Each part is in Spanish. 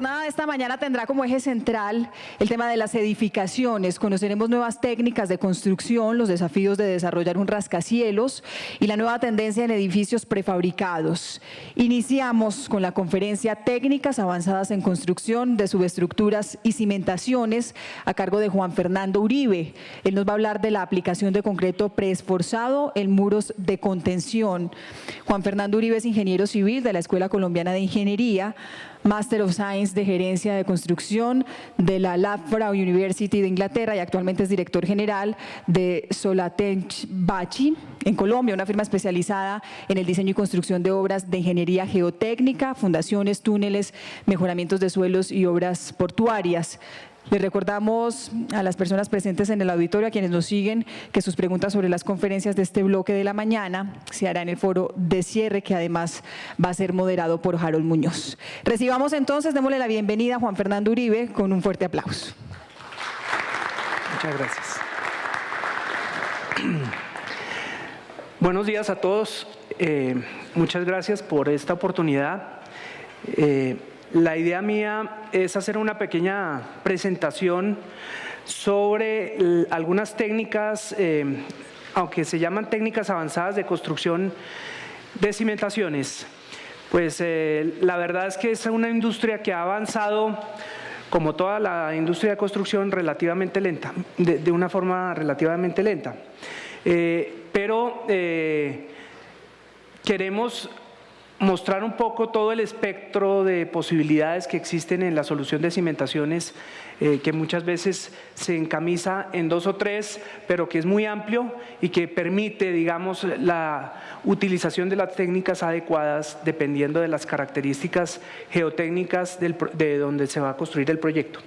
jornada de esta mañana tendrá como eje central el tema de las edificaciones. Conoceremos nuevas técnicas de construcción, los desafíos de desarrollar un rascacielos y la nueva tendencia en edificios prefabricados. Iniciamos con la conferencia Técnicas avanzadas en construcción de subestructuras y cimentaciones a cargo de Juan Fernando Uribe. Él nos va a hablar de la aplicación de concreto preesforzado en muros de contención. Juan Fernando Uribe es ingeniero civil de la Escuela Colombiana de Ingeniería, Master of Science de Gerencia de Construcción de la Loughborough University de Inglaterra y actualmente es director general de Solatech Bachi en Colombia, una firma especializada en el diseño y construcción de obras de ingeniería geotécnica, fundaciones, túneles, mejoramientos de suelos y obras portuarias. Les recordamos a las personas presentes en el auditorio, a quienes nos siguen, que sus preguntas sobre las conferencias de este bloque de la mañana se hará en el foro de cierre, que además va a ser moderado por Harold Muñoz. Recibamos entonces, démosle la bienvenida a Juan Fernando Uribe con un fuerte aplauso. Muchas gracias. Buenos días a todos. Muchas gracias por esta oportunidad. La idea mía es hacer una pequeña presentación sobre algunas técnicas, aunque se llaman técnicas avanzadas de construcción de cimentaciones. Pues la verdad es que es una industria que ha avanzado, como toda la industria de construcción, relativamente lenta, de una forma relativamente lenta. Pero queremos mostrar un poco todo el espectro de posibilidades que existen en la solución de cimentaciones, que muchas veces se encamisa en 2 o 3, pero que es muy amplio y que permite, digamos, la utilización de las técnicas adecuadas dependiendo de las características geotécnicas de donde se va a construir el proyecto.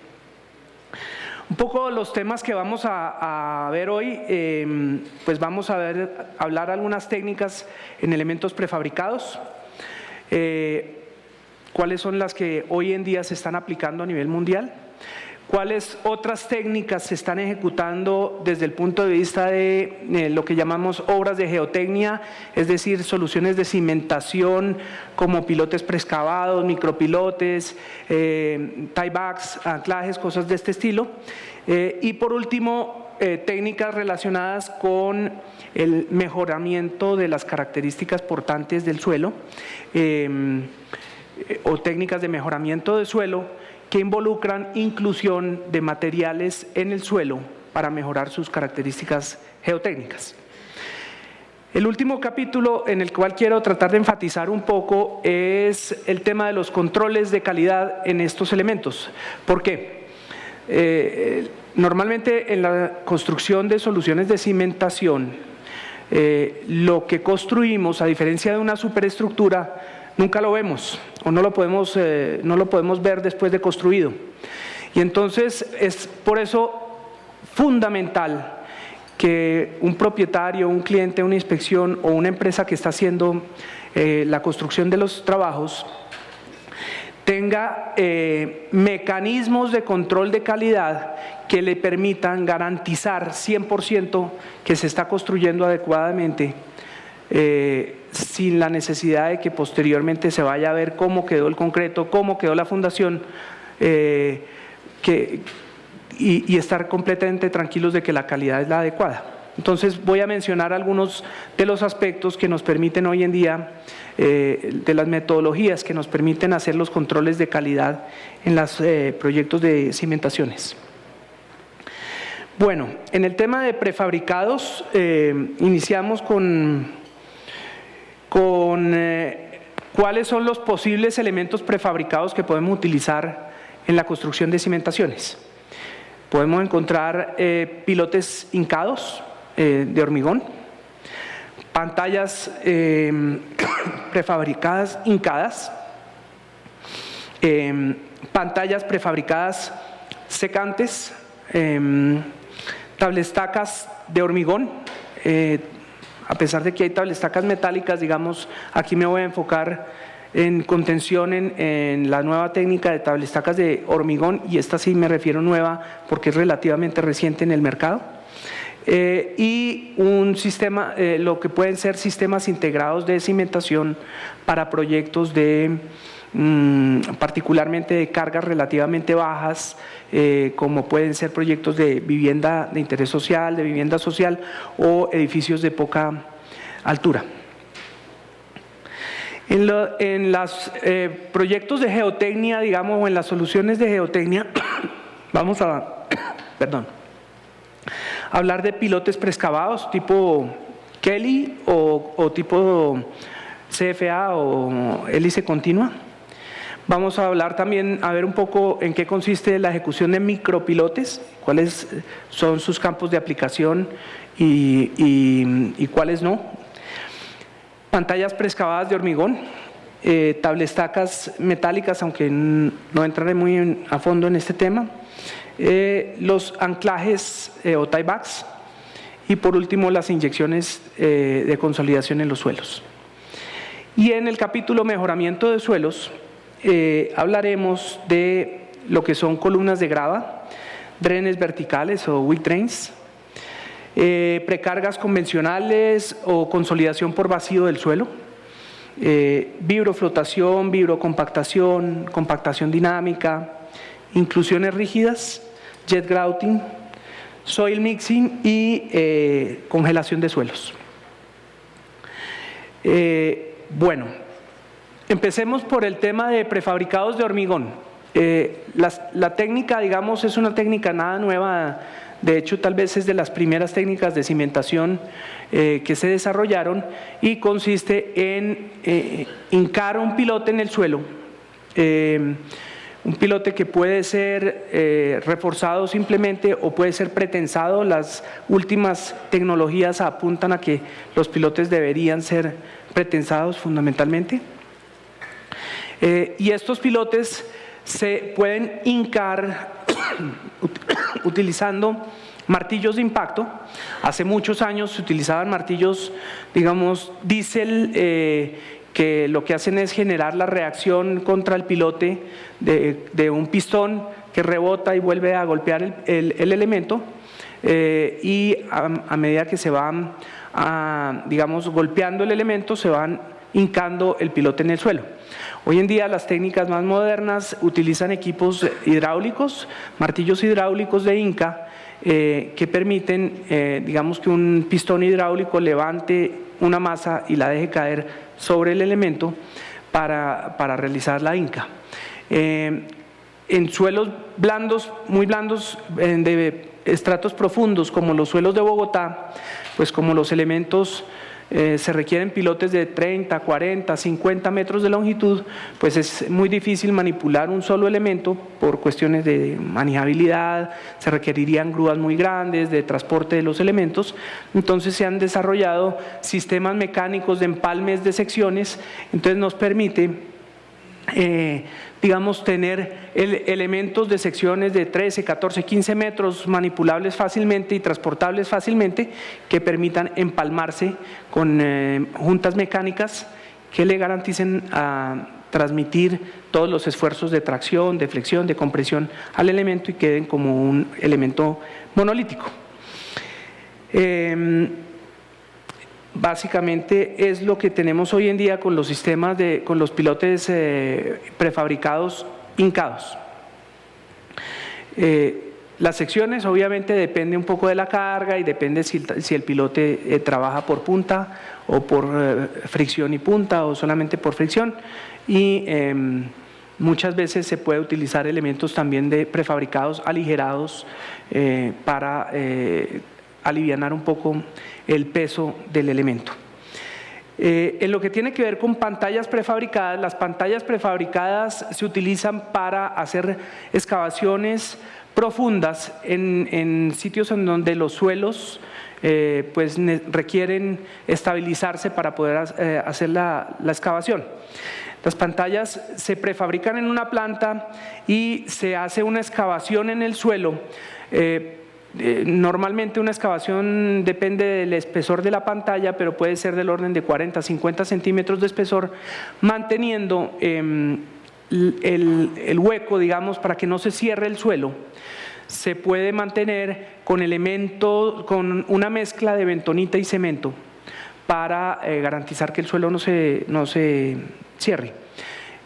Un poco los temas que vamos a ver hoy, pues vamos a hablar algunas técnicas en elementos prefabricados. Cuáles son las que hoy en día se están aplicando a nivel mundial, cuáles otras técnicas se están ejecutando desde el punto de vista de lo que llamamos obras de geotecnia, es decir, soluciones de cimentación como pilotes preexcavados, micropilotes, tiebacks, anclajes, cosas de este estilo. Y por último, técnicas relacionadas con el mejoramiento de las características portantes del suelo o técnicas de mejoramiento de suelo que involucran inclusión de materiales en el suelo para mejorar sus características geotécnicas. El último capítulo en el cual quiero tratar de enfatizar un poco es el tema de los controles de calidad en estos elementos. ¿Por qué? Normalmente en la construcción de soluciones de cimentación, lo que construimos, a diferencia de una superestructura, nunca lo vemos o no lo podemos ver después de construido. Y entonces es por eso fundamental que un propietario, un cliente, una inspección o una empresa que está haciendo la construcción de los trabajos tenga mecanismos de control de calidad que le permitan garantizar 100% que se está construyendo adecuadamente, sin la necesidad de que posteriormente se vaya a ver cómo quedó el concreto, cómo quedó la fundación, y estar completamente tranquilos de que la calidad es la adecuada. Entonces voy a mencionar algunos de los aspectos que nos permiten hoy en día, de las metodologías que nos permiten hacer los controles de calidad en los proyectos de cimentaciones. Bueno, en el tema de prefabricados, iniciamos con cuáles son los posibles elementos prefabricados que podemos utilizar en la construcción de cimentaciones. Podemos encontrar pilotes hincados de hormigón, pantallas prefabricadas hincadas, pantallas prefabricadas secantes, tablestacas de hormigón. A pesar de que hay tablestacas metálicas, digamos, aquí me voy a enfocar en contención en la nueva técnica de tablestacas de hormigón, y esta sí me refiero nueva porque es relativamente reciente en el mercado. Y un sistema, lo que pueden ser sistemas integrados de cimentación para proyectos de particularmente de cargas relativamente bajas, como pueden ser proyectos de vivienda de interés social, de vivienda social o edificios de poca altura. En los proyectos de geotecnia, digamos, o en las soluciones de geotecnia, vamos a hablar de pilotes preexcavados tipo Kelly o tipo CFA o hélice continua. Vamos a hablar también, a ver un poco en qué consiste la ejecución de micropilotes, cuáles son sus campos de aplicación y cuáles no. Pantallas preexcavadas de hormigón, tablestacas metálicas, aunque no entraré muy a fondo en este tema, los anclajes o tiebacks y por último las inyecciones de consolidación en los suelos. Y en el capítulo mejoramiento de suelos hablaremos de lo que son columnas de grava, drenes verticales o weak drains, precargas convencionales o consolidación por vacío del suelo, vibroflotación, vibrocompactación, compactación dinámica, inclusiones rígidas, jet grouting, soil mixing y congelación de suelos. Bueno, empecemos por el tema de prefabricados de hormigón. La técnica, digamos, es una técnica nada nueva. De hecho, tal vez es de las primeras técnicas de cimentación que se desarrollaron y consiste en hincar un pilote en el suelo, un pilote que puede ser reforzado simplemente o puede ser pretensado. Las últimas tecnologías apuntan a que los pilotes deberían ser pretensados fundamentalmente. Y estos pilotes se pueden hincar utilizando martillos de impacto. Hace muchos años se utilizaban martillos, digamos, diésel, que lo que hacen es generar la reacción contra el pilote de un pistón que rebota y vuelve a golpear el elemento, y a medida que se van, digamos, golpeando el elemento, se van hincando el pilote en el suelo. Hoy en día las técnicas más modernas utilizan equipos hidráulicos, martillos hidráulicos de hinca, que permiten, digamos, que un pistón hidráulico levante una masa y la deje caer sobre el elemento para realizar la hinca. En suelos blandos, muy blandos, de estratos profundos como los suelos de Bogotá, pues como los elementos se requieren pilotes de 30, 40, 50 metros de longitud, pues es muy difícil manipular un solo elemento por cuestiones de manejabilidad, se requerirían grúas muy grandes de transporte de los elementos. Entonces se han desarrollado sistemas mecánicos de empalmes de secciones, entonces nos permite digamos, tener elementos de secciones de 13, 14, 15 metros manipulables fácilmente y transportables fácilmente, que permitan empalmarse con juntas mecánicas que le garanticen a transmitir todos los esfuerzos de tracción, de flexión, de compresión al elemento y queden como un elemento monolítico. Básicamente es lo que tenemos hoy en día con los sistemas con los pilotes prefabricados hincados. Las secciones obviamente depende un poco de la carga y depende si el pilote trabaja por punta o por fricción y punta o solamente por fricción, y muchas veces se puede utilizar elementos también de prefabricados aligerados para alivianar un poco el peso del elemento. En lo que tiene que ver con pantallas prefabricadas, las pantallas prefabricadas se utilizan para hacer excavaciones profundas en sitios en donde los suelos pues requieren estabilizarse para poder hacer la excavación. Las pantallas se prefabrican en una planta y se hace una excavación en el suelo. Normalmente una excavación depende del espesor de la pantalla, pero puede ser del orden de 40 a 50 centímetros de espesor, manteniendo el hueco, digamos, para que no se cierre el suelo. Se puede mantener con una mezcla de bentonita y cemento para garantizar que el suelo no se cierre.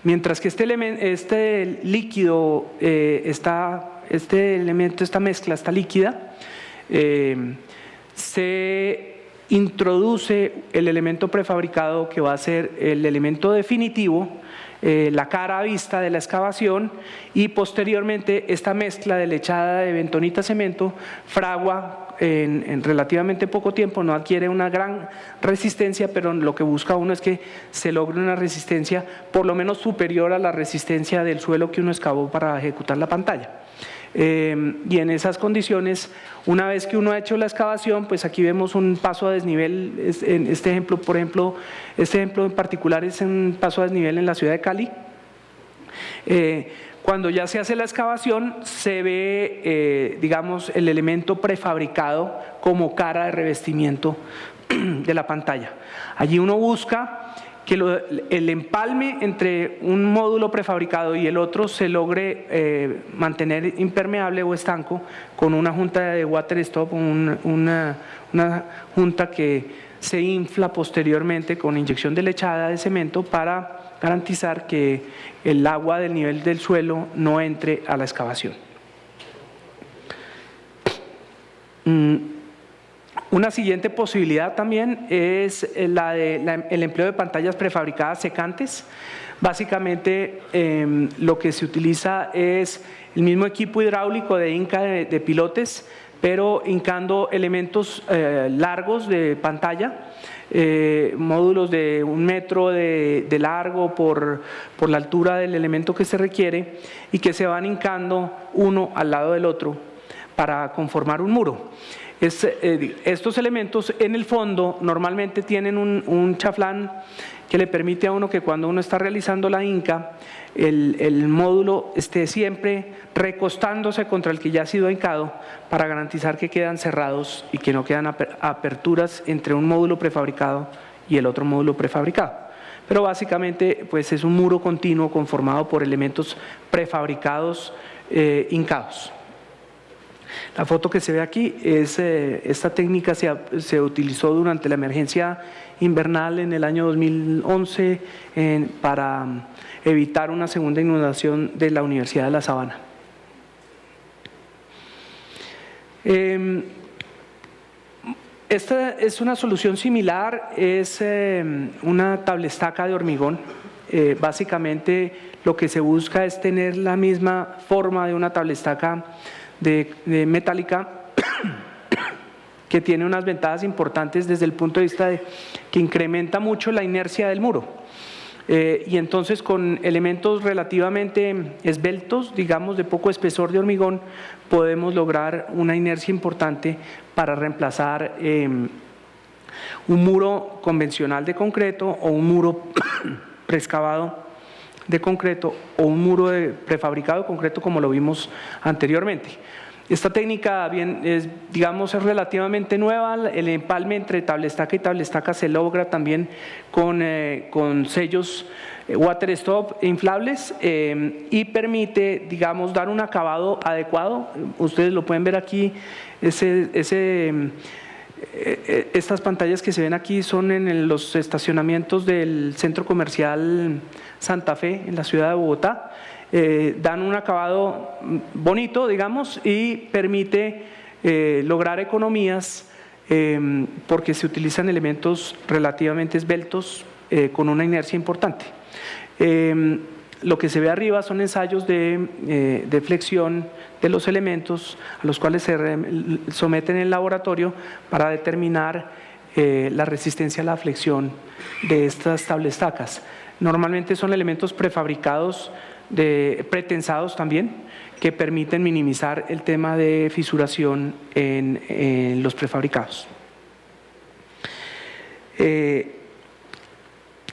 Mientras que este líquido, este elemento, esta mezcla está líquida, se introduce el elemento prefabricado que va a ser el elemento definitivo, la cara a vista de la excavación, y posteriormente esta mezcla de lechada de bentonita cemento fragua en relativamente poco tiempo, no adquiere una gran resistencia, pero lo que busca uno es que se logre una resistencia por lo menos superior a la resistencia del suelo que uno excavó para ejecutar la pantalla. Y en esas condiciones, una vez que uno ha hecho la excavación, pues aquí vemos un paso a desnivel. En este ejemplo, por ejemplo, este ejemplo en particular es un paso a desnivel en la ciudad de Cali. Cuando ya se hace la excavación, se ve, digamos, el elemento prefabricado como cara de revestimiento de la pantalla. Allí uno busca que el empalme entre un módulo prefabricado y el otro se logre mantener impermeable o estanco con una junta de water stop, una junta que se infla posteriormente con inyección de lechada de cemento para garantizar que el agua del nivel del suelo no entre a la excavación. Una siguiente posibilidad también es el empleo de pantallas prefabricadas secantes. Básicamente lo que se utiliza es el mismo equipo hidráulico de hinca de pilotes, pero hincando elementos largos de pantalla, módulos de 1 metro de largo por la altura del elemento que se requiere, y que se van hincando uno al lado del otro para conformar un muro. Estos elementos en el fondo normalmente tienen un chaflán que le permite a uno que cuando uno está realizando la hinca, el módulo esté siempre recostándose contra el que ya ha sido hincado, para garantizar que quedan cerrados y que no quedan aperturas entre un módulo prefabricado y el otro módulo prefabricado. Pero básicamente pues es un muro continuo conformado por elementos prefabricados hincados. La foto que se ve aquí es esta técnica se utilizó durante la emergencia invernal en el año 2011 para evitar una segunda inundación de la Universidad de La Sabana. Esta es una solución similar, es una tablestaca de hormigón. Básicamente lo que se busca es tener la misma forma de una tablestaca de metálica, que tiene unas ventajas importantes desde el punto de vista de que incrementa mucho la inercia del muro. Y entonces con elementos relativamente esbeltos, digamos de poco espesor de hormigón, podemos lograr una inercia importante para reemplazar un muro convencional de concreto o un muro preexcavado de concreto o un muro prefabricado de concreto, como lo vimos anteriormente. Esta técnica es relativamente nueva. El empalme entre tablestaca y tablestaca se logra también con sellos water stop inflables y permite, dar un acabado adecuado. Ustedes lo pueden ver aquí, estas pantallas que se ven aquí son en los estacionamientos del Centro Comercial Santa Fe en la ciudad de Bogotá. Dan un acabado bonito, y permite lograr economías porque se utilizan elementos relativamente esbeltos con una inercia importante. Lo que se ve arriba son ensayos de flexión de los elementos a los cuales se someten en el laboratorio para determinar la resistencia a la flexión de estas tablestacas. Normalmente son elementos prefabricados, pretensados también, que permiten minimizar el tema de fisuración en los prefabricados.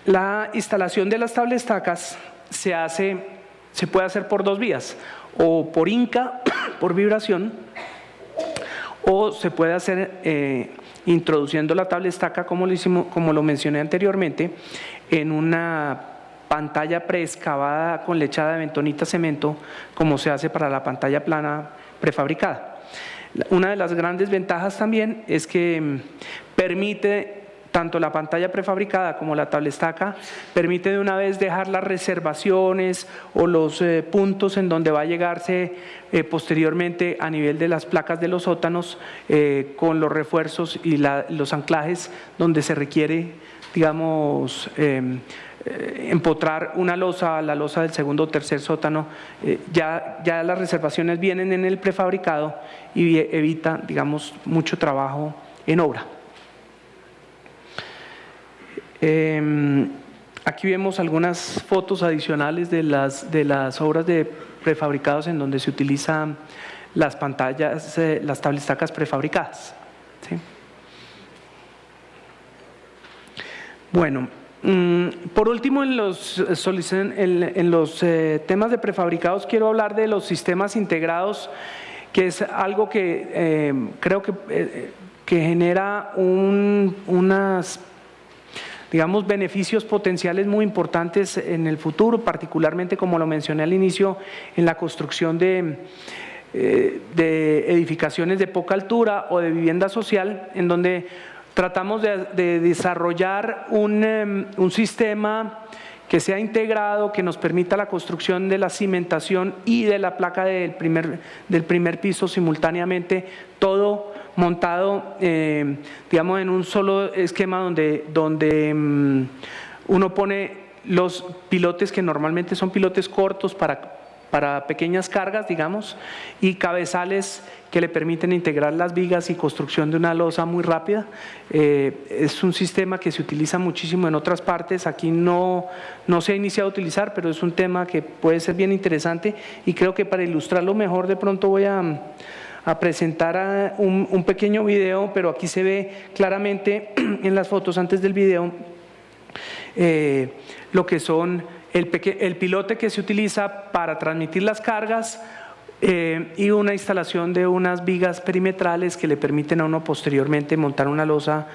La instalación de las tablestacas se puede hacer por 2 vías, o por hinca, por vibración, o se puede hacer introduciendo la tablestaca, como lo mencioné anteriormente, en una pantalla preexcavada con lechada de bentonita cemento, como se hace para la pantalla plana prefabricada. Una de las grandes ventajas también es que permite tanto la pantalla prefabricada como la tablestaca permite de una vez dejar las reservaciones o los puntos en donde va a llegarse posteriormente a nivel de las placas de los sótanos con los refuerzos y los anclajes donde se requiere, digamos, empotrar una losa, la losa del segundo o tercer sótano. Ya las reservaciones vienen en el prefabricado y evita, digamos, mucho trabajo en obra. Aquí vemos algunas fotos adicionales de las obras de prefabricados en donde se utilizan las pantallas, las tablestacas prefabricadas, ¿sí? Bueno, por último, en los temas de prefabricados quiero hablar de los sistemas integrados, que es algo que creo que genera unas, digamos, beneficios potenciales muy importantes en el futuro, particularmente, como lo mencioné al inicio, en la construcción de edificaciones de poca altura o de vivienda social, en donde tratamos de desarrollar un sistema que sea integrado, que nos permita la construcción de la cimentación y de la placa del primer piso simultáneamente, todo montado, digamos, en un solo esquema donde uno pone los pilotes, que normalmente son pilotes cortos para pequeñas cargas, digamos, y cabezales que le permiten integrar las vigas y construcción de una losa muy rápida. Es un sistema que se utiliza muchísimo en otras partes. Aquí no se ha iniciado a utilizar, pero es un tema que puede ser bien interesante, y creo que para ilustrarlo mejor de pronto voy a presentar un pequeño video, pero aquí se ve claramente en las fotos antes del video lo que son el pilote que se utiliza para transmitir las cargas y una instalación de unas vigas perimetrales que le permiten a uno posteriormente montar una losa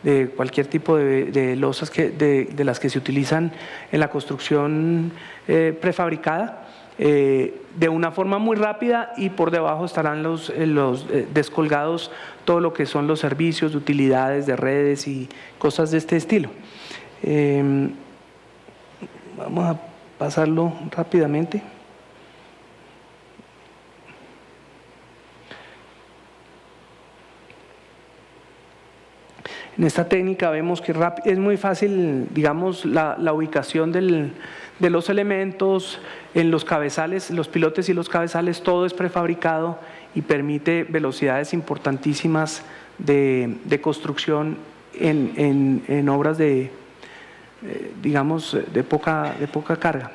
de cualquier tipo de losas de las que se utilizan en la construcción prefabricada, de una forma muy rápida, y por debajo estarán los descolgados todo lo que son los servicios de utilidades, de redes y cosas de este estilo. Vamos a pasarlo rápidamente. En esta técnica vemos que es muy fácil, digamos, la ubicación de los elementos en los cabezales, los pilotes y los cabezales, todo es prefabricado y permite velocidades importantísimas de construcción en obras digamos, de poca carga.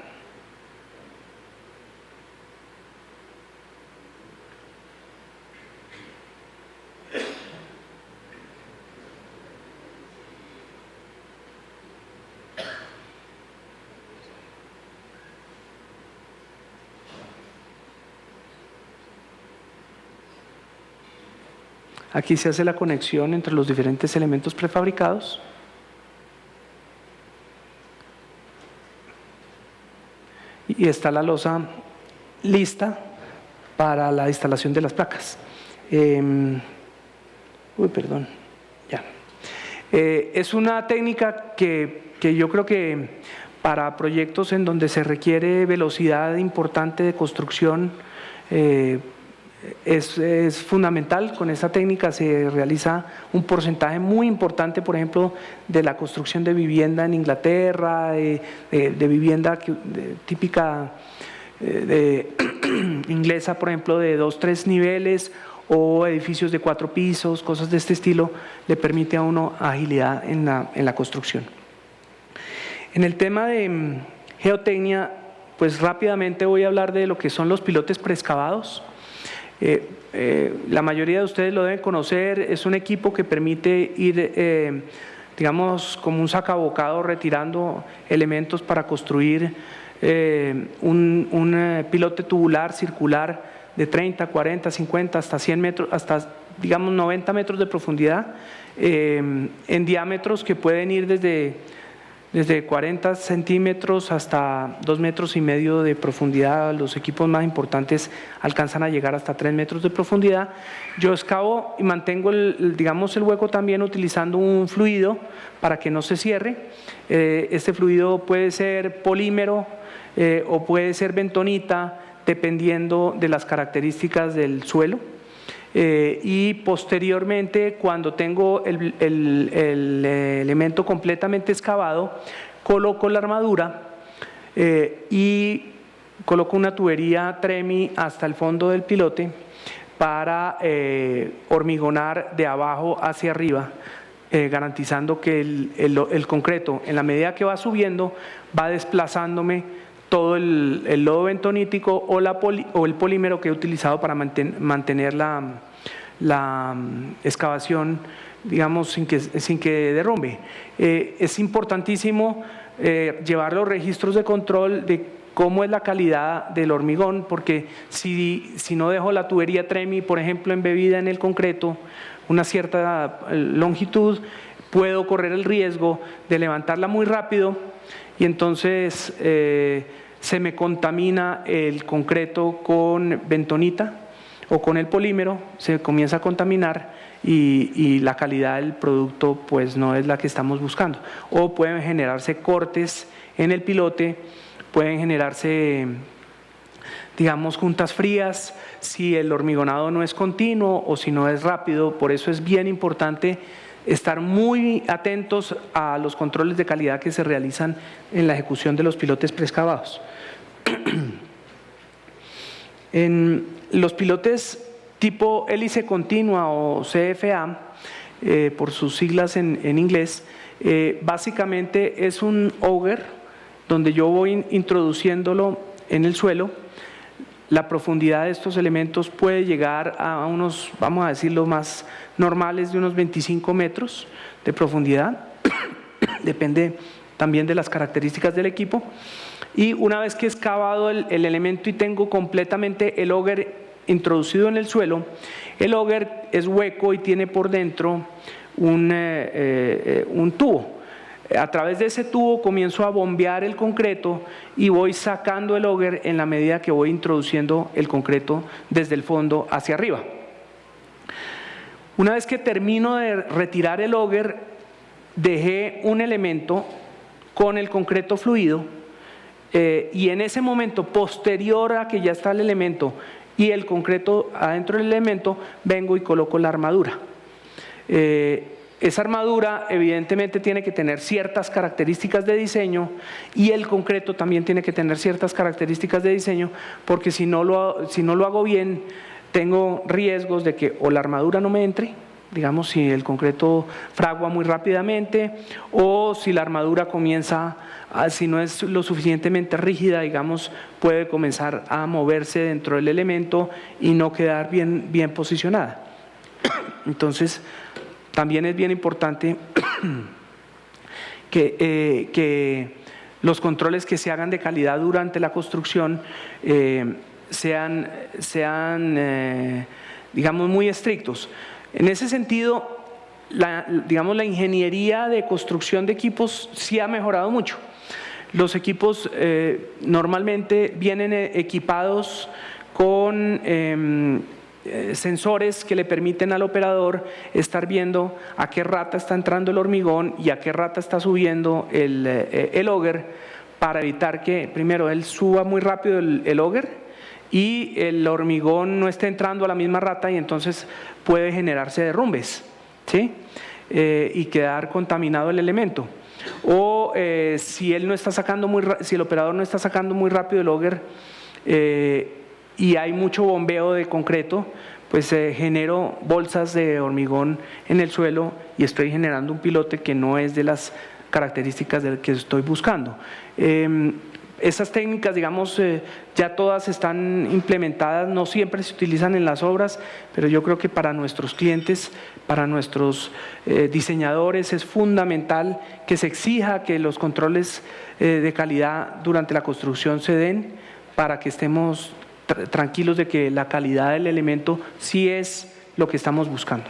Aquí se hace la conexión entre los diferentes elementos prefabricados. Y está la losa lista para la instalación de las placas. Perdón. Ya. Es una técnica que yo creo que para proyectos en donde se requiere velocidad importante de construcción es fundamental. Con esta técnica se realiza un porcentaje muy importante, por ejemplo, de la construcción de vivienda en Inglaterra, de vivienda típica inglesa, por ejemplo, de 2-3 niveles, o edificios de 4 pisos, cosas de este estilo. Le permite a uno agilidad en la construcción. En el tema de geotecnia, pues rápidamente voy a hablar de lo que son los pilotes preexcavados. La mayoría de ustedes lo deben conocer. Es un equipo que permite ir, digamos, como un sacabocado, retirando elementos para construir un pilote tubular circular de 30, 40, 50, hasta 100 metros, hasta, digamos, 90 metros de profundidad, en diámetros que pueden ir desde desde 40 centímetros hasta 2,5 metros de profundidad. Los equipos más importantes alcanzan a llegar hasta 3 metros de profundidad. Yo excavo y mantengo digamos el hueco también utilizando un fluido para que no se cierre. Este fluido puede ser polímero o puede ser bentonita, dependiendo de las características del suelo. Y posteriormente, cuando tengo el elemento completamente excavado, coloco la armadura y coloco una tubería TREMI hasta el fondo del pilote para hormigonar de abajo hacia arriba, garantizando que el concreto, en la medida que va subiendo, va desplazándome todo el lodo bentonítico o el polímero que he utilizado para mantener la excavación, digamos, sin que derrumbe. Es importantísimo llevar los registros de control de cómo es la calidad del hormigón, porque si no dejo la tubería TREMI, por ejemplo, embebida en el concreto, una cierta longitud, puedo correr el riesgo de levantarla muy rápido y entonces se me contamina el concreto con bentonita o con el polímero, se comienza a contaminar y la calidad del producto pues no es la que estamos buscando. O pueden generarse cortes en el pilote, pueden generarse, digamos, juntas frías si el hormigonado no es continuo o si no es rápido. Por eso es bien importante estar muy atentos a los controles de calidad que se realizan en la ejecución de los pilotes preexcavados. En los pilotes tipo hélice continua o CFA, por sus siglas en inglés, básicamente es un auger donde yo voy introduciéndolo en el suelo. La profundidad de estos elementos puede llegar a unos, vamos a decirlo, más normales de unos 25 metros de profundidad, depende también de las características del equipo. Y una vez que he excavado el elemento y tengo completamente el auger introducido en el suelo, el auger es hueco y tiene por dentro un tubo. A través de ese tubo comienzo a bombear el concreto y voy sacando el auger en la medida que voy introduciendo el concreto desde el fondo hacia arriba. Una vez que termino de retirar el auger, dejé un elemento con el concreto fluido y en ese momento posterior a que ya está el elemento y el concreto adentro del elemento, vengo y coloco la armadura. Esa armadura evidentemente tiene que tener ciertas características de diseño y el concreto también tiene que tener ciertas características de diseño, porque si no lo hago bien, tengo riesgos de que o la armadura no me entre, digamos si el concreto fragua muy rápidamente, o si la armadura comienza, si no es lo suficientemente rígida, digamos, puede comenzar a moverse dentro del elemento y no quedar bien posicionada. Entonces, también es bien importante que los controles que se hagan de calidad durante la construcción sean digamos, muy estrictos. En ese sentido, digamos, la ingeniería de construcción de equipos sí ha mejorado mucho. Los equipos normalmente vienen equipados con sensores que le permiten al operador estar viendo a qué rata está entrando el hormigón y a qué rata está subiendo el auger, para evitar que primero él suba muy rápido el auger y el hormigón no esté entrando a la misma rata y entonces puede generarse derrumbes, ¿sí? Y quedar contaminado el elemento. O si el operador no está sacando muy rápido el auger y hay mucho bombeo de concreto, pues genero bolsas de hormigón en el suelo y estoy generando un pilote que no es de las características del que estoy buscando. Esas técnicas, digamos, ya todas están implementadas, no siempre se utilizan en las obras, pero yo creo que para nuestros clientes, para nuestros diseñadores, es fundamental que se exija que los controles de calidad durante la construcción se den para que estemos tranquilos de que la calidad del elemento sí es lo que estamos buscando.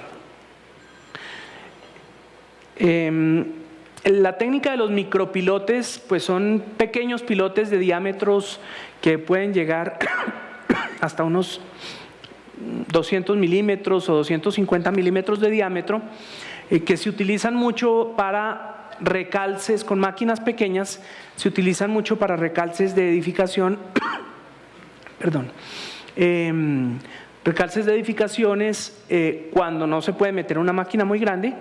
La técnica de los micropilotes, pues son pequeños pilotes de diámetros que pueden llegar hasta unos 200 milímetros o 250 milímetros de diámetro, que se utilizan mucho para recalces con máquinas pequeñas, se utilizan mucho para recalces de edificación, perdón, recalces de edificaciones cuando no se puede meter una máquina muy grande,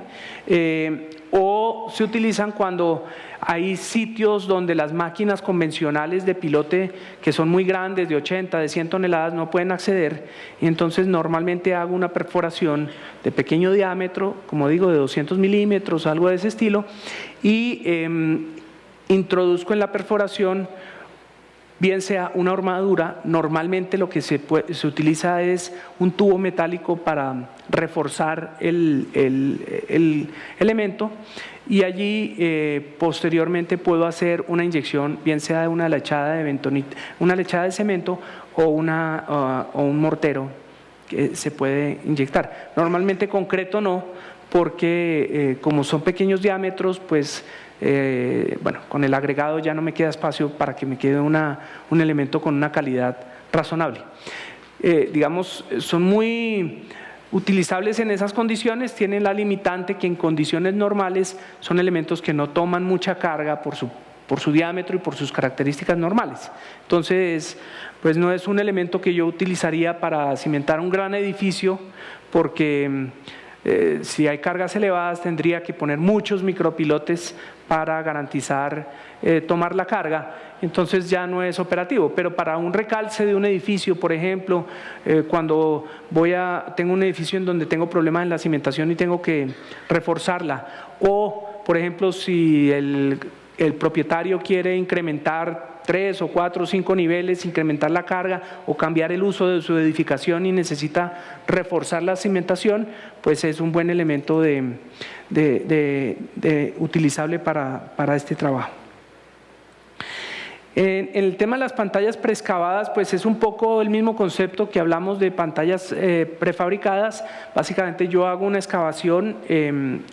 o se utilizan cuando hay sitios donde las máquinas convencionales de pilote que son muy grandes, de 80, de 100 toneladas, no pueden acceder, y entonces normalmente hago una perforación de pequeño diámetro, como digo, de 200 milímetros, algo de ese estilo, y introduzco en la perforación bien sea una armadura. Normalmente lo que se utiliza es un tubo metálico para reforzar el elemento, y allí posteriormente puedo hacer una inyección, bien sea de una lechada de bentonita, una lechada de cemento o un mortero que se puede inyectar. Normalmente concreto no, porque como son pequeños diámetros, pues bueno, con el agregado ya no me queda espacio para que me quede un elemento con una calidad razonable. Digamos, son muy utilizables en esas condiciones, tienen la limitante que en condiciones normales son elementos que no toman mucha carga por su diámetro y por sus características normales. Entonces, pues no es un elemento que yo utilizaría para cimentar un gran edificio, porque si hay cargas elevadas tendría que poner muchos micropilotes para garantizar tomar la carga, entonces ya no es operativo. Pero para un recalce de un edificio, por ejemplo, cuando tengo un edificio en donde tengo problemas en la cimentación y tengo que reforzarla, o por ejemplo si el propietario quiere incrementar 3 o 4 o 5 niveles, incrementar la carga o cambiar el uso de su edificación y necesita reforzar la cimentación, pues es un buen elemento utilizable para este trabajo. En el tema de las pantallas preexcavadas, pues es un poco el mismo concepto que hablamos de pantallas prefabricadas. Básicamente yo hago una excavación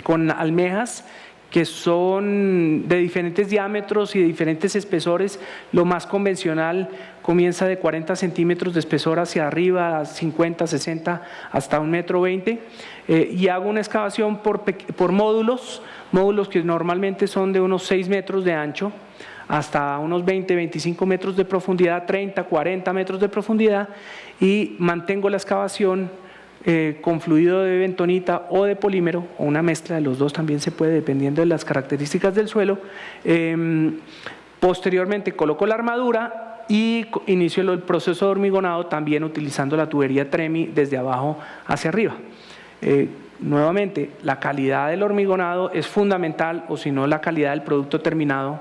con almejas que son de diferentes diámetros y de diferentes espesores. Lo más convencional comienza de 40 centímetros de espesor hacia arriba, 50, 60, hasta 1,20 m, y hago una excavación por módulos que normalmente son de unos 6 metros de ancho, hasta unos 20, 25 metros de profundidad, 30, 40 metros de profundidad, y mantengo la excavación con fluido de bentonita o de polímero, o una mezcla de los dos también se puede, dependiendo de las características del suelo. Posteriormente coloco la armadura y inicio el proceso de hormigonado, también utilizando la tubería Tremi desde abajo hacia arriba. Nuevamente, la calidad del hormigonado es fundamental, o si no, la calidad del producto terminado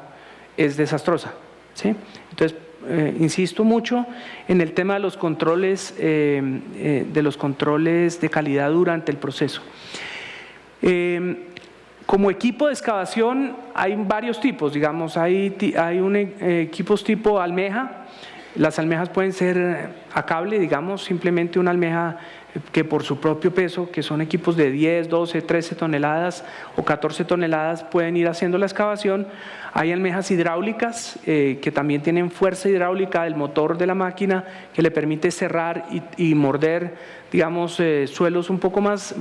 es desastrosa, ¿sí? Entonces, insisto mucho en el tema de los controles de calidad durante el proceso. Como equipo de excavación hay varios tipos, digamos, hay equipos tipo almeja. Las almejas pueden ser a cable, digamos, simplemente una almeja que por su propio peso, que son equipos de 10, 12, 13 toneladas o 14 toneladas, pueden ir haciendo la excavación. Hay almejas hidráulicas que también tienen fuerza hidráulica del motor de la máquina, que le permite cerrar y morder, digamos, suelos un poco más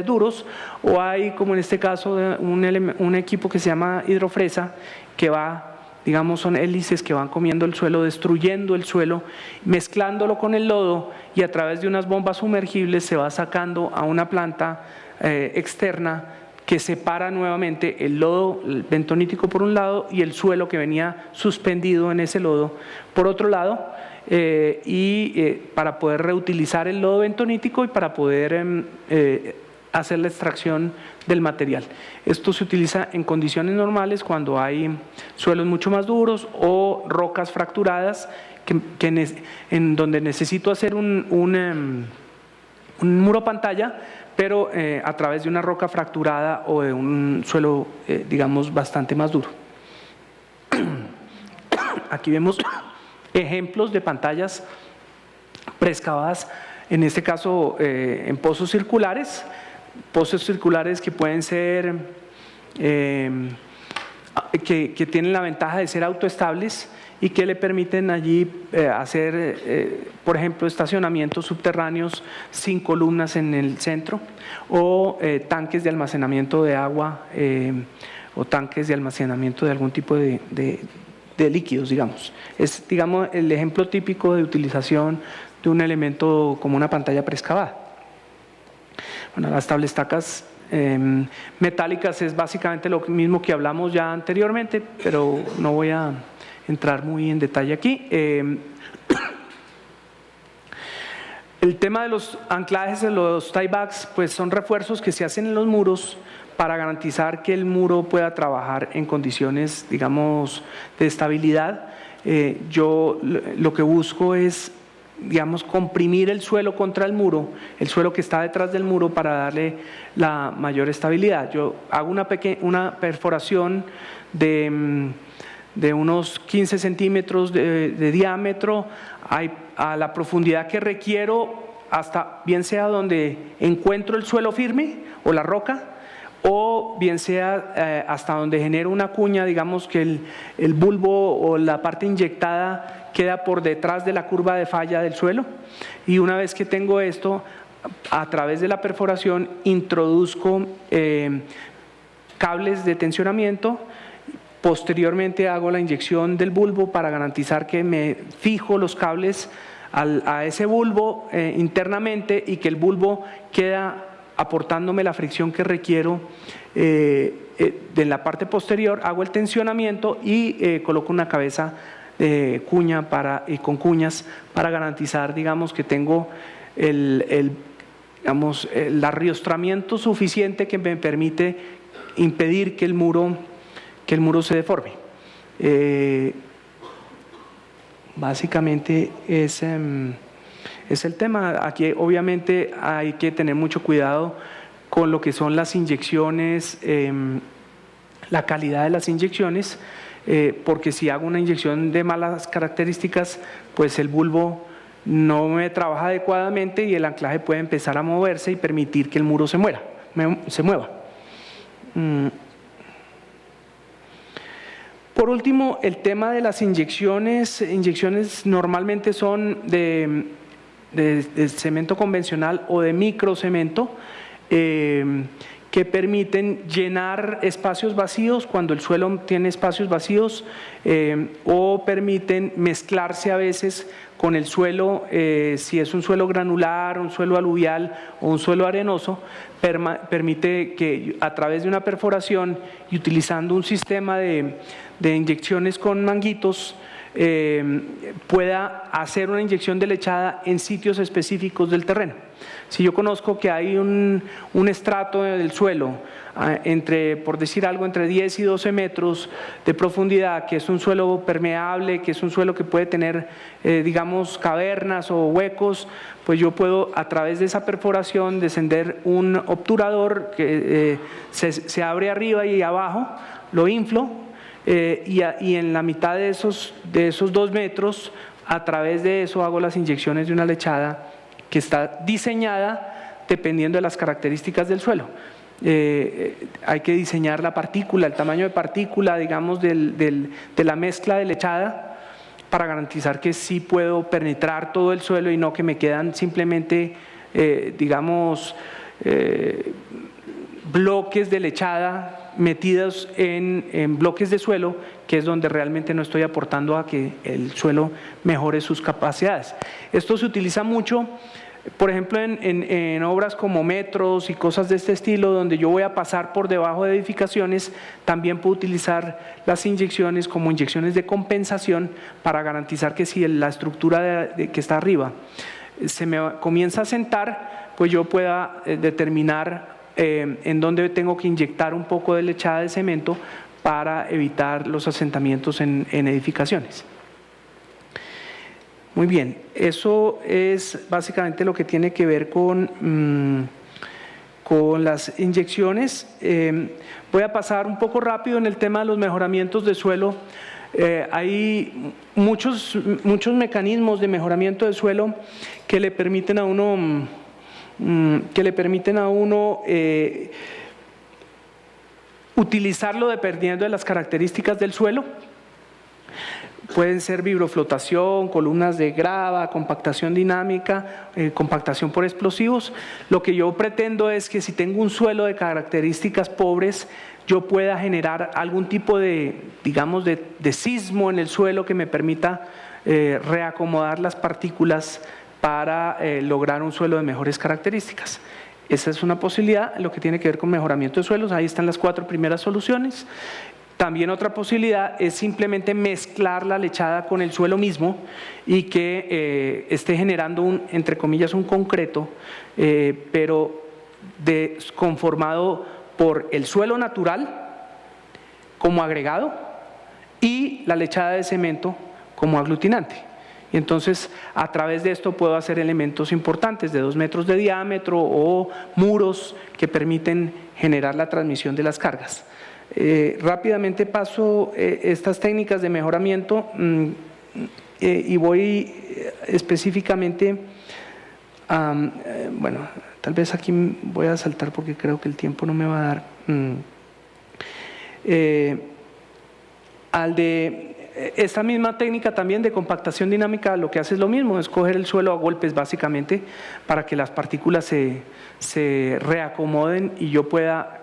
duros. O hay, como en este caso, un equipo que se llama hidrofresa, que va, digamos, son hélices que van comiendo el suelo, destruyendo el suelo, mezclándolo con el lodo, y a través de unas bombas sumergibles se va sacando a una planta externa que separa nuevamente el lodo bentonítico por un lado y el suelo que venía suspendido en ese lodo por otro lado, para poder reutilizar el lodo bentonítico y para poder hacer la extracción del material. Esto se utiliza en condiciones normales cuando hay suelos mucho más duros o rocas fracturadas en donde necesito hacer un muro pantalla, pero a través de una roca fracturada o de un suelo, digamos, bastante más duro. Aquí vemos ejemplos de pantallas preexcavadas, en este caso en pozos circulares que pueden ser que tienen la ventaja de ser autoestables y que le permiten allí hacer, por ejemplo, estacionamientos subterráneos sin columnas en el centro, o tanques de almacenamiento de agua o tanques de almacenamiento de algún tipo de líquidos, digamos. Es, digamos, el ejemplo típico de utilización de un elemento como una pantalla preexcavada. Bueno, las tablestacas metálicas es básicamente lo mismo que hablamos ya anteriormente, pero no voy a entrar muy en detalle aquí. El tema de los anclajes de los tiebacks, pues son refuerzos que se hacen en los muros para garantizar que el muro pueda trabajar en condiciones, digamos, de estabilidad. Yo lo que busco es, digamos, comprimir el suelo contra el muro, el suelo que está detrás del muro, para darle la mayor estabilidad. Yo hago una perforación de unos 15 centímetros de diámetro a la profundidad que requiero, hasta bien sea donde encuentro el suelo firme o la roca, o bien sea hasta donde genero una cuña, digamos que el bulbo o la parte inyectada queda por detrás de la curva de falla del suelo, y una vez que tengo esto, a través de la perforación introduzco cables de tensionamiento. Posteriormente hago la inyección del bulbo para garantizar que me fijo los cables a ese bulbo internamente, y que el bulbo queda aportándome la fricción que requiero de la parte posterior. Hago el tensionamiento y coloco una cabeza de cuña con cuñas para garantizar, digamos, que tengo el arriostramiento suficiente que me permite impedir que el muro se deforme. Básicamente es el tema. Aquí obviamente hay que tener mucho cuidado con lo que son las inyecciones, la calidad de las inyecciones, porque si hago una inyección de malas características, pues el bulbo no me trabaja adecuadamente y el anclaje puede empezar a moverse y permitir que el muro se mueva. Por último, el tema de las inyecciones. Inyecciones normalmente son de cemento convencional o de microcemento, que permiten llenar espacios vacíos cuando el suelo tiene espacios vacíos, o permiten mezclarse a veces con el suelo, si es un suelo granular, un suelo aluvial o un suelo arenoso. Permite que a través de una perforación y utilizando un sistema de inyecciones con manguitos, pueda hacer una inyección de lechada en sitios específicos del terreno. Si yo conozco que hay un estrato del suelo por decir algo, entre 10 y 12 metros de profundidad, que es un suelo permeable, que es un suelo que puede tener, digamos, cavernas o huecos, pues yo puedo, a través de esa perforación, descender un obturador que se abre arriba y abajo, lo inflo, y en la mitad de esos 2 metros, a través de eso hago las inyecciones de una lechada que está diseñada dependiendo de las características del suelo. Hay que diseñar la partícula, el tamaño de partícula, digamos, de la mezcla de lechada, para garantizar que sí puedo penetrar todo el suelo y no que me quedan simplemente, digamos, bloques de lechada metidos en bloques de suelo, que es donde realmente no estoy aportando a que el suelo mejore sus capacidades. Esto se utiliza mucho, por ejemplo, en obras como metros y cosas de este estilo, donde yo voy a pasar por debajo de edificaciones. También puedo utilizar las inyecciones como inyecciones de compensación para garantizar que si la estructura que está arriba se me comienza a sentar, pues yo pueda determinar en dónde tengo que inyectar un poco de lechada de cemento para evitar los asentamientos en edificaciones. Muy bien, eso es básicamente lo que tiene que ver con las inyecciones. Voy a pasar un poco rápido en el tema de los mejoramientos de suelo. Hay muchos mecanismos de mejoramiento de suelo que le permiten a uno utilizarlo dependiendo de las características del suelo. Pueden ser vibroflotación, columnas de grava, compactación dinámica, compactación por explosivos. Lo que yo pretendo es que si tengo un suelo de características pobres, yo pueda generar algún tipo de, digamos, de sismo en el suelo que me permita reacomodar las partículas para lograr un suelo de mejores características. Esa es una posibilidad, lo que tiene que ver con mejoramiento de suelos. Ahí están las 4 primeras soluciones. También otra posibilidad es simplemente mezclar la lechada con el suelo mismo y que esté generando entre comillas, un concreto, pero conformado por el suelo natural como agregado y la lechada de cemento como aglutinante. Y entonces, a través de esto puedo hacer elementos importantes de 2 metros de diámetro o muros que permiten generar la transmisión de las cargas. Rápidamente paso estas técnicas de mejoramiento y voy específicamente a, bueno, tal vez aquí voy a saltar porque creo que el tiempo no me va a dar. Al de esta misma técnica también de compactación dinámica, lo que hace es lo mismo, es coger el suelo a golpes básicamente para que las partículas se reacomoden y yo pueda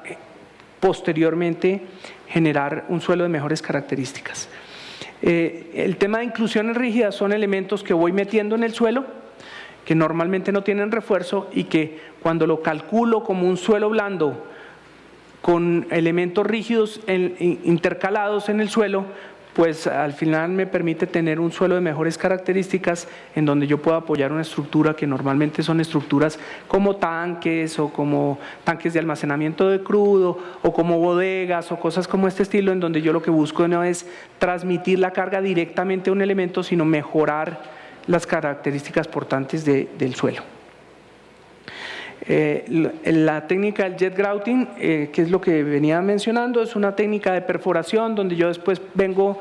posteriormente generar un suelo de mejores características. El tema de inclusiones rígidas son elementos que voy metiendo en el suelo, que normalmente no tienen refuerzo y que cuando lo calculo como un suelo blando con elementos rígidos intercalados en el suelo, pues al final me permite tener un suelo de mejores características en donde yo puedo apoyar una estructura que normalmente son estructuras como tanques o como tanques de almacenamiento de crudo o como bodegas o cosas como este estilo, en donde yo lo que busco no es transmitir la carga directamente a un elemento, sino mejorar las características portantes del suelo. La técnica del jet grouting, que es lo que venía mencionando, es una técnica de perforación donde yo después vengo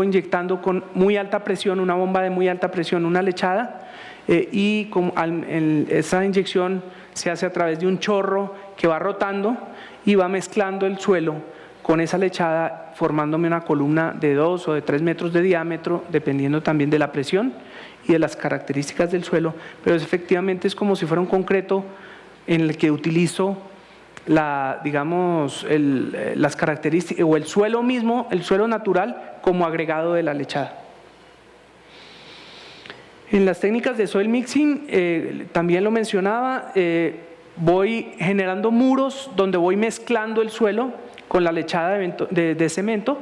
inyectando con muy alta presión, una bomba de muy alta presión, una lechada, y esa inyección se hace a través de un chorro que va rotando y va mezclando el suelo con esa lechada, formándome una columna de 2 o de 3 metros de diámetro, dependiendo también de la presión y de las características del suelo, pero efectivamente es como si fuera un concreto en el que utilizo las características o el suelo mismo, el suelo natural, como agregado de la lechada. En las técnicas de soil mixing, también lo mencionaba, voy generando muros donde voy mezclando el suelo con la lechada de cemento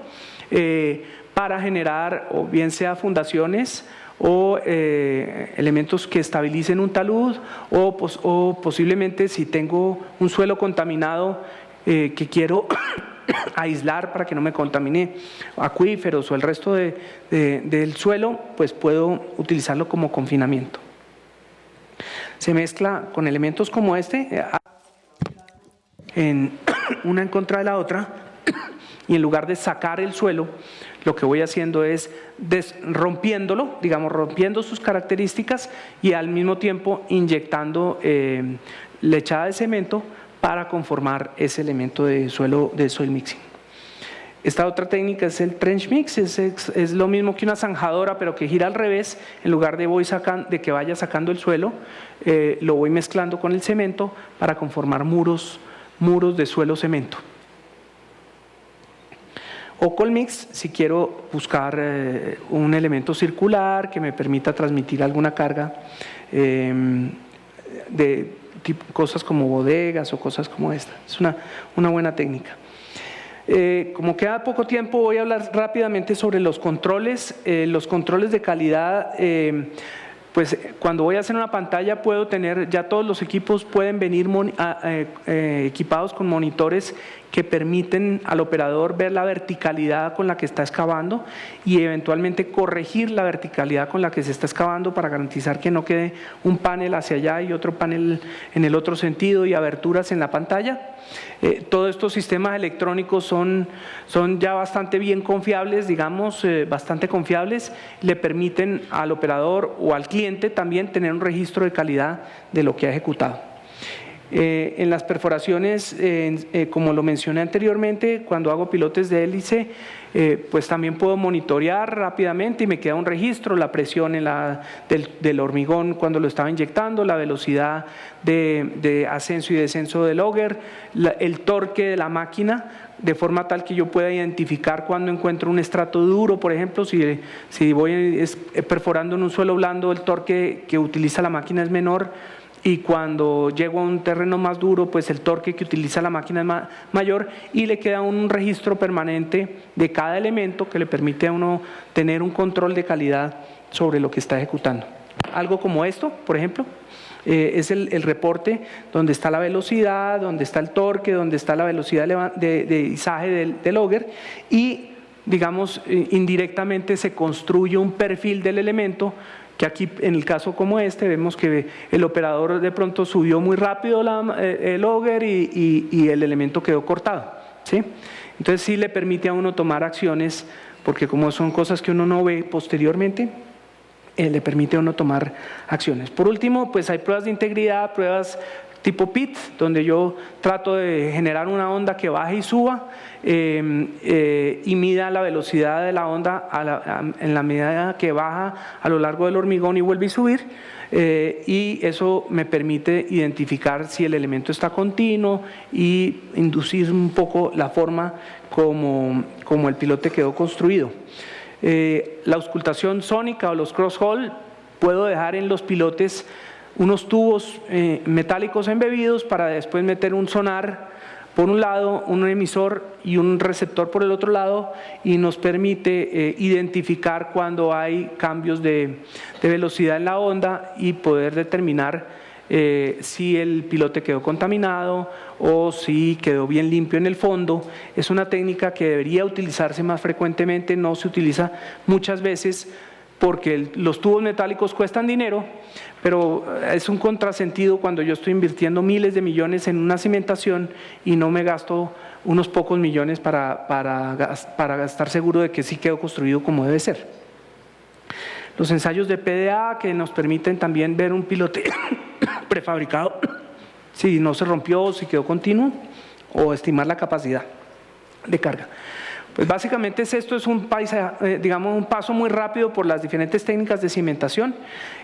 para generar o bien sea fundaciones o elementos que estabilicen un talud o posiblemente si tengo un suelo contaminado que quiero aislar para que no me contamine acuíferos o el resto del suelo, pues puedo utilizarlo como confinamiento. Se mezcla con elementos como este, una en contra de la otra, y en lugar de sacar el suelo, lo que voy haciendo es rompiéndolo, digamos, rompiendo sus características y al mismo tiempo inyectando lechada de cemento para conformar ese elemento de suelo de soil mixing. Esta otra técnica es el trench mix, es lo mismo que una zanjadora, pero que gira al revés. En lugar de que vaya sacando el suelo, lo voy mezclando con el cemento para conformar muros de suelo cemento. O colmix, si quiero buscar un elemento circular que me permita transmitir alguna carga de cosas como bodegas o cosas como esta. Es una buena técnica. Como queda poco tiempo, voy a hablar rápidamente sobre los controles. Los controles de calidad, pues cuando voy a hacer una pantalla puedo tener, ya todos los equipos pueden venir equipados con monitores que permiten al operador ver la verticalidad con la que está excavando y eventualmente corregir la verticalidad con la que se está excavando para garantizar que no quede un panel hacia allá y otro panel en el otro sentido y aberturas en la pantalla. Todos estos sistemas electrónicos son ya bastante bien confiables, digamos, bastante confiables, le permiten al operador o al cliente también tener un registro de calidad de lo que ha ejecutado. En las perforaciones, como lo mencioné anteriormente, cuando hago pilotes de hélice, pues también puedo monitorear rápidamente y me queda un registro, la presión del hormigón cuando lo estaba inyectando, la velocidad de ascenso y descenso del auger, el torque de la máquina, de forma tal que yo pueda identificar cuando encuentro un estrato duro, por ejemplo, si voy perforando en un suelo blando, el torque que utiliza la máquina es menor, y cuando llego a un terreno más duro, pues el torque que utiliza la máquina es mayor, y le queda un registro permanente de cada elemento que le permite a uno tener un control de calidad sobre lo que está ejecutando. Algo como esto, por ejemplo, es el reporte donde está la velocidad, donde está el torque, donde está la velocidad de izaje del auger, y digamos indirectamente se construye un perfil del elemento, que aquí en el caso como este vemos que el operador de pronto subió muy rápido el auger y el elemento quedó cortado, ¿sí? Entonces sí le permite a uno tomar acciones, porque como son cosas que uno no ve posteriormente, le permite a uno tomar acciones. Por último, pues hay pruebas de integridad, pruebas tipo PIT, donde yo trato de generar una onda que baje y suba y mida la velocidad de la onda en la medida que baja a lo largo del hormigón y vuelve a subir, y eso me permite identificar si el elemento está continuo y inducir un poco la forma como el pilote quedó construido. La auscultación sónica o los cross-hole, puedo dejar en los pilotes unos tubos metálicos embebidos para después meter un sonar por un lado, un emisor y un receptor por el otro lado, y nos permite identificar cuando hay cambios de velocidad en la onda y poder determinar si el pilote quedó contaminado o si quedó bien limpio en el fondo. Es una técnica que debería utilizarse más frecuentemente, no se utiliza muchas veces porque los tubos metálicos cuestan dinero, pero es un contrasentido cuando yo estoy invirtiendo miles de millones en una cimentación y no me gasto unos pocos millones para estar seguro de que sí quedó construido como debe ser. Los ensayos de PDA, que nos permiten también ver un pilote prefabricado, si no se rompió, si quedó continuo, o estimar la capacidad de carga. Pues básicamente esto es un paso muy rápido por las diferentes técnicas de cimentación.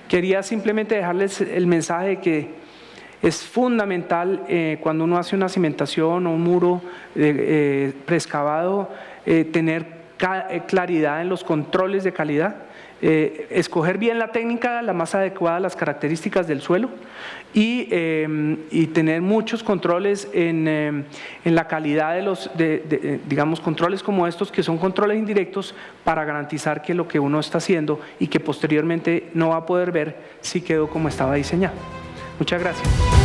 Quería simplemente dejarles el mensaje de que es fundamental cuando uno hace una cimentación o un muro preexcavado, tener claridad en los controles de calidad, escoger bien la técnica, la más adecuada a las características del suelo, y tener muchos controles en la calidad digamos, controles como estos, que son controles indirectos, para garantizar que lo que uno está haciendo y que posteriormente no va a poder ver si quedó como estaba diseñado. Muchas gracias.